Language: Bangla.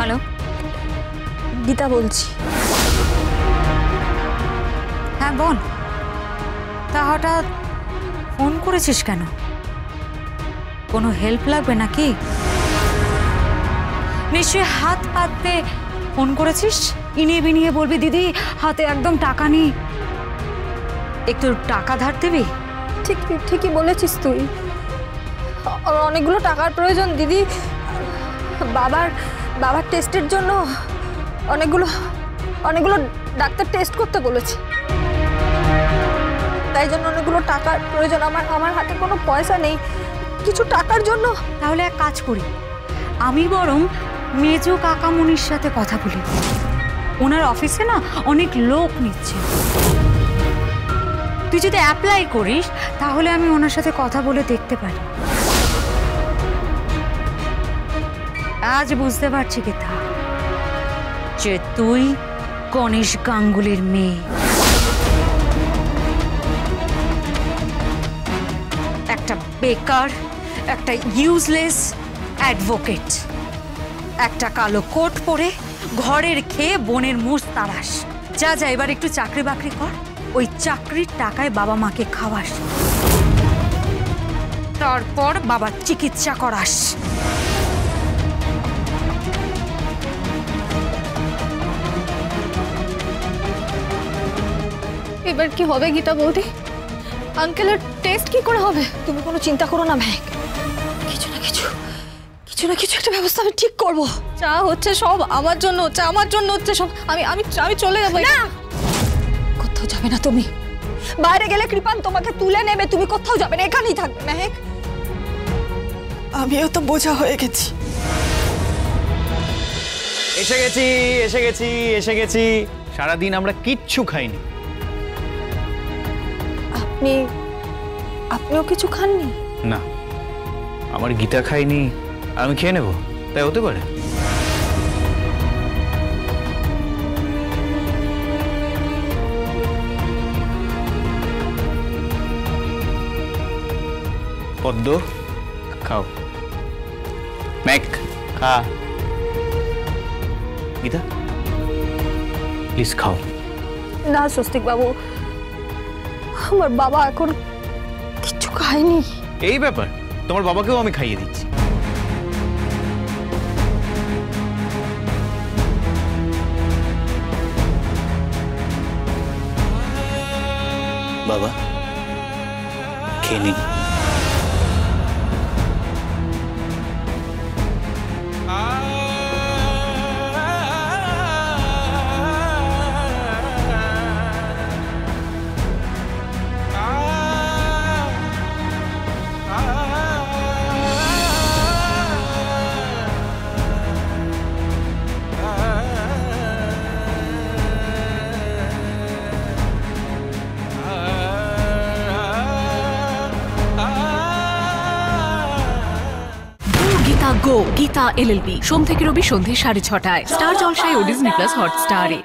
হ্যালো, গীতা বলছি। হ্যাঁ বল। তা হঠাৎ ফোন করেছিস কেন? কোনো হেল্প লাগবে নাকি? নিশ্চয়ই হাত পাততে ফোন করেছিস। ইনিয়ে বিনিয়ে বলবি দিদি হাতে একদম টাকা নেই, একটু টাকা ধার দিবি। ঠিকই বলেছিস তুই। অনেকগুলো টাকার প্রয়োজন দিদি। বাবার টেস্টের জন্য অনেকগুলো ডাক্তার টেস্ট করতে বলেছে, তাই জন্য অনেকগুলো টাকার প্রয়োজন। আমার হাতে কোনো পয়সা নেই কিছু টাকার জন্য। তাহলে এক কাজ করি, আমি বরং মেজো কাকামণির সাথে কথা বলি। ওনার অফিসে না অনেক লোক নিচ্ছে। তুই যদি অ্যাপ্লাই করিস তাহলে আমি ওনার সাথে কথা বলে দেখতে পারি। আজ বুঝতে পারছি গীতা যে তুই গণেশ গাঙ্গুলির মেয়ে। একটা বেকার, একটা ইউজলেস অ্যাডভোকেট, একটা কালো কোট পরে ঘরের খেয়ে বনের মুষ তাড়াস। যা এবার একটু চাকরি বাকরি কর, ওই চাকরির টাকায় বাবা মাকে খাওয়াস, তারপর বাবার চিকিৎসা করাস। এবার কি হবে গীতা বৌদি? আঙ্কেলের টেস্ট কি করে হবে? তুমি কোনো চিন্তা করো না মেঘ, কিছু না কিছু একটা ব্যবস্থা আমি ঠিক করব। যা হচ্ছে সব আমার জন্য হচ্ছে সব। আমি চলে যাবো। না, কোথাও যাবে না তুমি। বাইরে গেলে কৃপান তোমাকে তুলে নেবে, তুমি কোথাও যাবে না, এখানেই থাকবে মেহেক। আমিও তো বোঝা হয়ে গেছি। এসে গেছি। সারাদিন আমরা কিচ্ছু খাইনি। আপনিও কিছু খাননি? না, আমার গীতা খাইনি, আমি খেয়ে নেব, তাই হতে পারে? পদ্ম খাও, ম্যাক খা। গীতা প্লিজ খাও। না স্বস্তিক বাবু, আমার বাবা এখন কিছু খায়নি। এই ব্যাপার, তোমার বাবাকেও আমি খাইয়ে দিচ্ছি। বাবা খেয়ে নিন। গীতা LLB সোম থেকে রবি সন্ধ্যে 6:30 স্টার জলসায় ও ডিজনি প্লাস হটস্টারে।